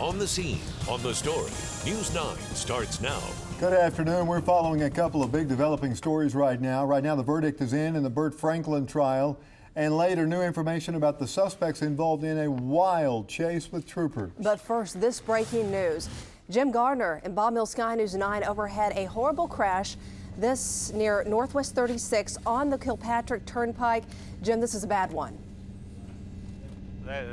On the scene, on the story. News 9 starts now. Good afternoon. We're following a couple of big developing stories right now. Right now, the verdict is in the Burt Franklin trial. And later, new information about the suspects involved in a wild chase with troopers. But first, this breaking news. Jim Gardner and Bob Mills Sky News 9 overhead a horrible crash. This near Northwest 36 on the Kilpatrick Turnpike. Jim, this is a bad one.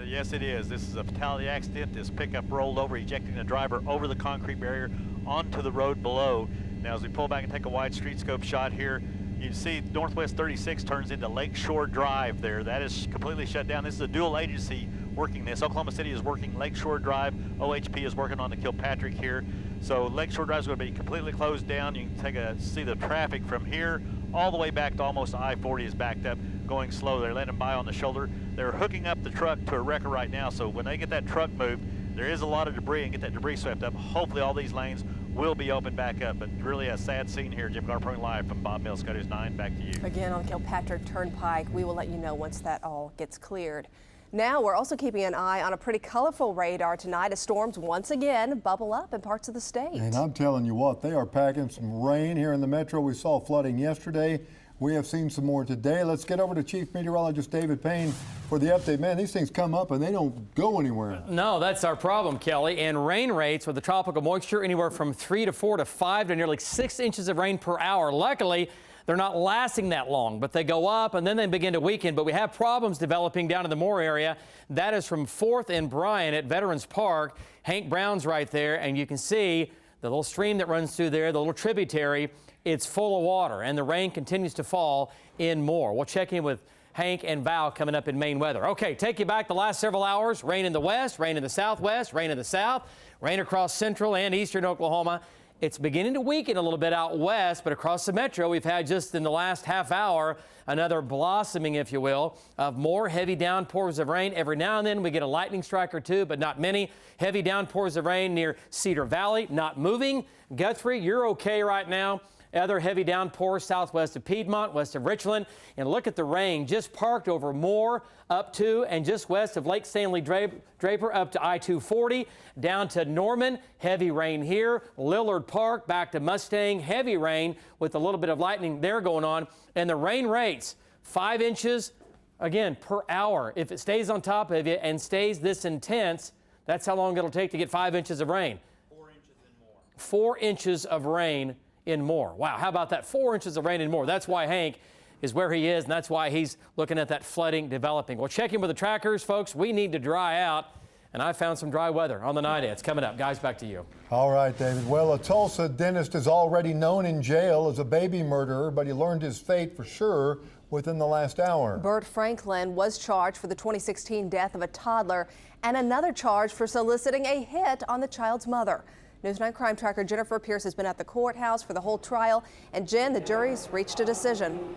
Yes, it is. This is a fatality accident. This pickup rolled over, ejecting the driver over the concrete barrier onto the road below. Now, as we pull back and take a wide street scope shot here, you can see Northwest 36 turns into Lakeshore Drive there. That is completely shut down. This is a dual agency working this. Oklahoma City is working Lakeshore Drive. OHP is working on the Kilpatrick here. So Lakeshore Drive is going to be completely closed down. You can see the traffic from here all the way back to almost I-40 is backed up, going slow. They're letting them by on the shoulder. They're hooking up the truck to a wrecker right now. So when they get that truck moved, there is a lot of debris, and get that debris swept up. Hopefully all these lanes will be open back up, but really a sad scene here. Jim Gardner live from Bob Mills Sky News 9. Back to you. Again on Kilpatrick Turnpike. We will let you know once that all gets cleared. Now we're also keeping an eye on a pretty colorful radar tonight as storms once again bubble up in parts of the state. And I'm telling you what, they are packing some rain here in the metro. We saw flooding yesterday. We have seen some more today. Let's get over to Chief Meteorologist David Payne for the update. Man, these things come up and they don't go anywhere. No, that's our problem, Kelly. And rain rates with the tropical moisture anywhere from 3 to 4 to 5 to nearly 6 inches of rain per hour. Luckily, they're not lasting that long, but they go up and then they begin to weaken. But we have problems developing down in the Moore area. That is from 4th and Bryan at Veterans Park. Hank Brown's right there, and you can see the little stream that runs through there, the little tributary. It's full of water, and the rain continues to fall in Moore. We'll check in with Hank and Val coming up in Maine weather. Okay, take you back the last several hours. Rain in the west, rain in the southwest, rain in the south, rain across central and eastern Oklahoma. It's beginning to weaken a little bit out west, but across the metro, we've had just in the last half hour another blossoming, if you will, of more heavy downpours of rain. Every now and then we get a lightning strike or two, but not many. Heavy downpours of rain near Cedar Valley, not moving. Guthrie, you're okay right now. Other heavy downpours southwest of Piedmont, west of Richland. And look at the rain just parked over Moore up to and just west of Lake Stanley Draper up to I-240 down to Norman. Heavy rain here. Lillard Park back to Mustang. Heavy rain with a little bit of lightning there going on. And the rain rates 5 inches again per hour. If it stays on top of you and stays this intense, that's how long it'll take to get 5 inches of rain. 4 inches and more. 4 inches of rain in Moore. Wow, how about that? 4 inches of rain in Moore. That's why Hank is where he is, and that's why he's looking at that flooding developing. We'll check in with the trackers, folks. We need to dry out, and I found some dry weather on the night. It's coming up. Guys, back to you. All right, David. Well, a Tulsa dentist is already known in jail as a baby murderer, but he learned his fate for sure within the last hour. Burt Franklin was charged for the 2016 death of a toddler and another charge for soliciting a hit on the child's mother. News 9 crime tracker Jennifer Pierce has been at the courthouse for the whole trial. And Jen, the jury's reached a decision.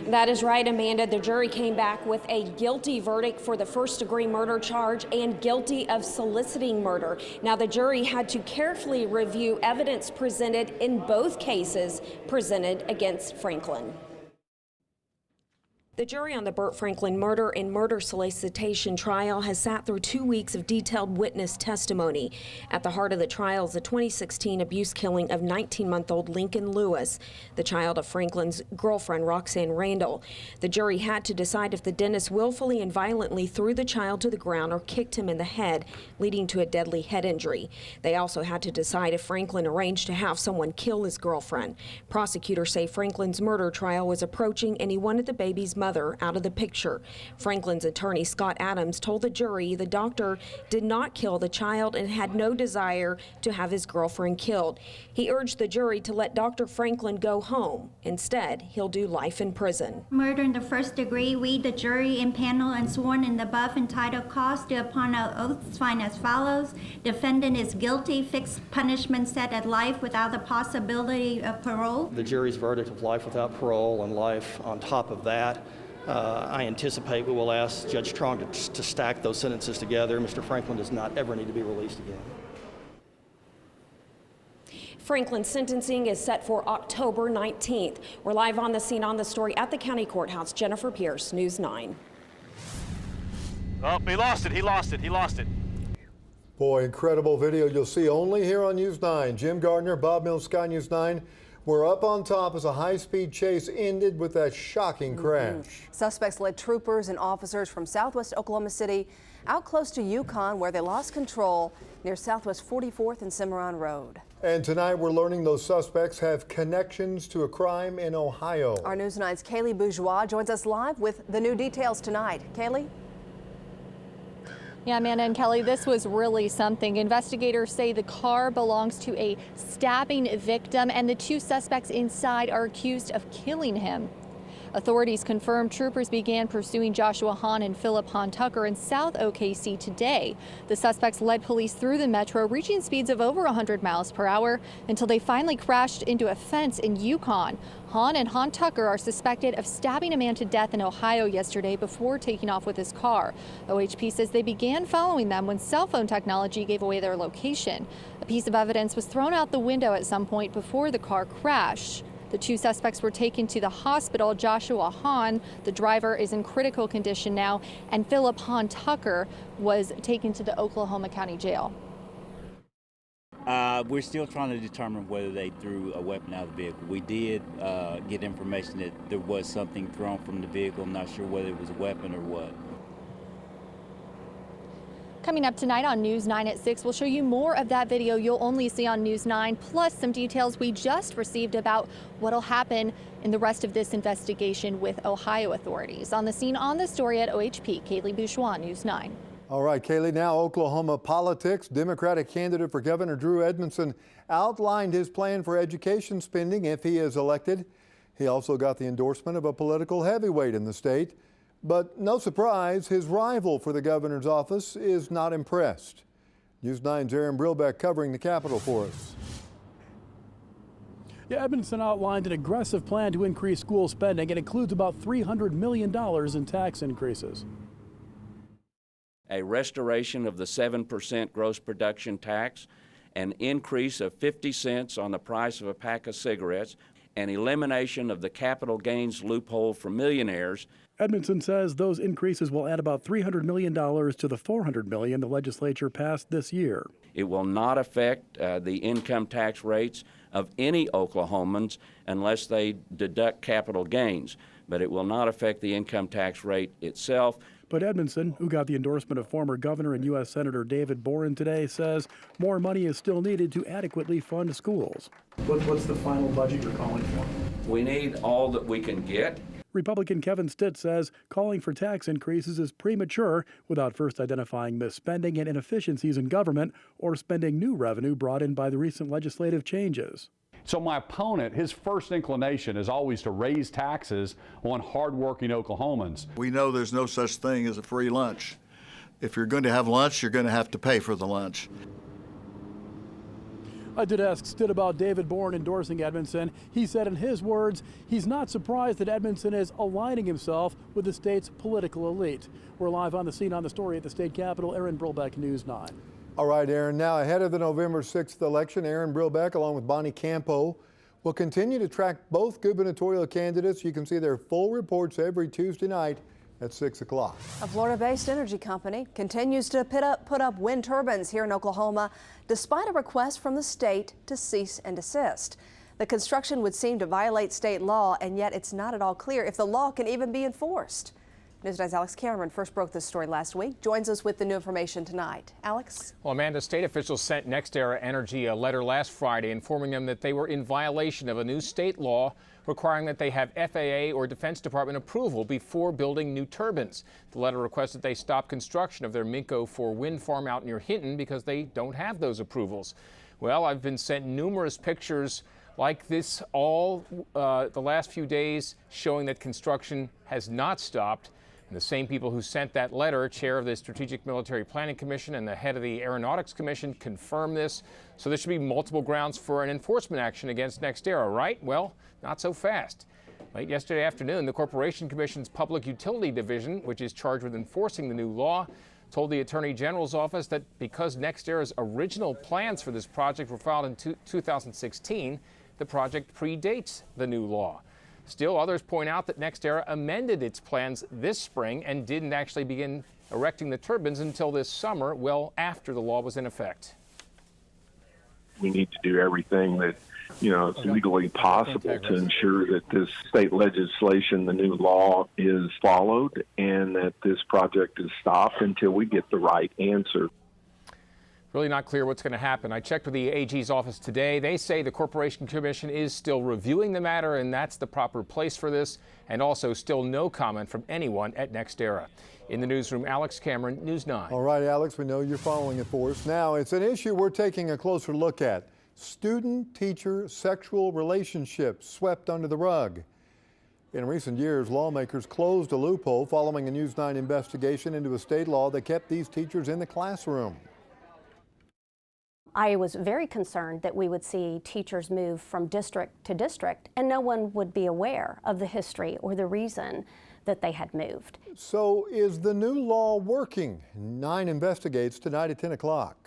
That is right, Amanda. The jury came back with a guilty verdict for the first-degree murder charge and guilty of soliciting murder. Now, the jury had to carefully review evidence presented in both cases presented against Franklin. The jury on the Burt Franklin murder and murder solicitation trial has sat through 2 weeks of detailed witness testimony. At the heart of the trial is the 2016 abuse killing of 19-month-old Lincoln Lewis, the child of Franklin's girlfriend, Roxanne Randall. The jury had to decide if the dentist willfully and violently threw the child to the ground or kicked him in the head, leading to a deadly head injury. They also had to decide if Franklin arranged to have someone kill his girlfriend. Prosecutors say Franklin's murder trial was approaching and he wanted the baby's mother out of the picture. Franklin's attorney, Scott Adams, told the jury the doctor did not kill the child and had no desire to have his girlfriend killed. He urged the jury to let Dr. Franklin go home. Instead, he'll do life in prison. Murder in the first degree, we, the jury and panel and sworn in the above entitled cause, do upon our oaths find as follows. Defendant is guilty, fixed punishment set at life without the possibility of parole. The jury's verdict of life without parole and life on top of that. I anticipate we will ask Judge Strong to stack those sentences together. Mr. Franklin does not ever need to be released again. Franklin's sentencing is set for October 19th. We're live on the scene on the story at the county courthouse. Jennifer Pierce, News 9. Oh, he lost it. He lost it. He lost it. Boy, incredible video you'll see only here on News 9. Jim Gardner, Bob Mills, Sky News 9. We're up on top as a high-speed chase ended with that shocking crash. Suspects led troopers and officers from southwest Oklahoma City out close to Yukon, where they lost control near Southwest 44th and Cimarron Road. And tonight we're learning those suspects have connections to a crime in Ohio. Our News 9's Kaylee Bourgeois joins us live with the new details tonight. Kaylee? Yeah, Amanda and Kelly, this was really something. Investigators say the car belongs to a stabbing victim, and the two suspects inside are accused of killing him. Authorities confirmed troopers began pursuing Joshua Hahn and Philip Hahn Tucker in South OKC today. The suspects led police through the metro, reaching speeds of over 100 miles per hour until they finally crashed into a fence in Yukon. Hahn and Hahn Tucker are suspected of stabbing a man to death in Ohio yesterday before taking off with his car. OHP says they began following them when cell phone technology gave away their location. A piece of evidence was thrown out the window at some point before the car crashed. The two suspects were taken to the hospital. Joshua Hahn, the driver, is in critical condition now, and Philip Hahn Tucker was taken to the Oklahoma County Jail. We're still trying to determine whether they threw a weapon out of the vehicle. We did get information that there was something thrown from the vehicle. I'm not sure whether it was a weapon or what. Coming up tonight on News 9 at 6, we'll show you more of that video you'll only see on News 9, plus some details we just received about what'll happen in the rest of this investigation with Ohio authorities. On the scene on the story at OHP, Kaylee Bourgeois, News 9. All right, Kaylee, now Oklahoma politics. Democratic candidate for Governor Drew Edmondson outlined his plan for education spending if he is elected. He also got the endorsement of a political heavyweight in the state. But no surprise, his rival for the governor's office is not impressed. News 9's Aaron Brilbeck covering the Capitol for us. Yeah, Edmondson outlined an aggressive plan to increase school spending. It includes about $300 million in tax increases. A restoration of the 7% gross production tax, an increase of 50 cents on the price of a pack of cigarettes, an elimination of the capital gains loophole for millionaires. Edmondson says those increases will add about $300 million to the $400 million the legislature passed this year. It will not affect the income tax rates of any Oklahomans unless they deduct capital gains, but it will not affect the income tax rate itself. But Edmondson, who got the endorsement of former Governor and U.S. Senator David Boren today, says more money is still needed to adequately fund schools. What's the final budget you're calling for? We need all that we can get. Republican Kevin Stitt says calling for tax increases is premature without first identifying misspending and inefficiencies in government or spending new revenue brought in by the recent legislative changes. So my opponent, his first inclination is always to raise taxes on hardworking Oklahomans. We know there's no such thing as a free lunch. If you're going to have lunch, you're going to have to pay for the lunch. I did ask Stitt about David Boren endorsing Edmondson. He said in his words, he's not surprised that Edmondson is aligning himself with the state's political elite. We're live on the scene on the story at the state capitol. Aaron Brilbeck, News 9. All right, Aaron, now ahead of the November 6th election, Aaron Brilbeck along with Bonnie Campo will continue to track both gubernatorial candidates. You can see their full reports every Tuesday night at 6 o'clock. A Florida-based energy company continues to put up wind turbines here in Oklahoma despite a request from the state to cease and desist. The construction would seem to violate state law, and yet it's not at all clear if the law can even be enforced. News 9's Alex Cameron first broke this story last week, joins us with the new information tonight. Alex? Well, Amanda, state officials sent NextEra Energy a letter last Friday informing them that they were in violation of a new state law requiring that they have FAA or Defense Department approval before building new turbines. The letter requested they stop construction of their Minco 4 wind farm out near Hinton because they don't have those approvals. Well, I've been sent numerous pictures like this all the last few days showing that construction has not stopped. And the same people who sent that letter, chair of the Strategic Military Planning Commission and the head of the Aeronautics Commission, confirm this. So there should be multiple grounds for an enforcement action against NextEra, right? Well, not so fast. Late yesterday afternoon, the Corporation Commission's Public Utility Division, which is charged with enforcing the new law, told the Attorney General's office that because NextEra's original plans for this project were filed in 2016, the project predates the new law. Still, others point out that NextEra amended its plans this spring and didn't actually begin erecting the turbines until this summer, well after the law was in effect. We need to do everything that, it's legally possible to ensure that this state legislation, the new law, is followed and that this project is stopped until we get the right answer. Really not clear what's going to happen. I checked with the AG's office today. They say the Corporation Commission is still reviewing the matter, and that's the proper place for this, and also still no comment from anyone at NextEra. In the newsroom, Alex Cameron, News 9. All right, Alex, we know you're following it for us. Now, it's an issue we're taking a closer look at. Student-teacher sexual relationships swept under the rug. In recent years, lawmakers closed a loophole following a News 9 investigation into a state law that kept these teachers in the classroom. I was very concerned that we would see teachers move from district to district and no one would be aware of the history or the reason that they had moved. So is the new law working? 9 investigates tonight at 10 o'clock.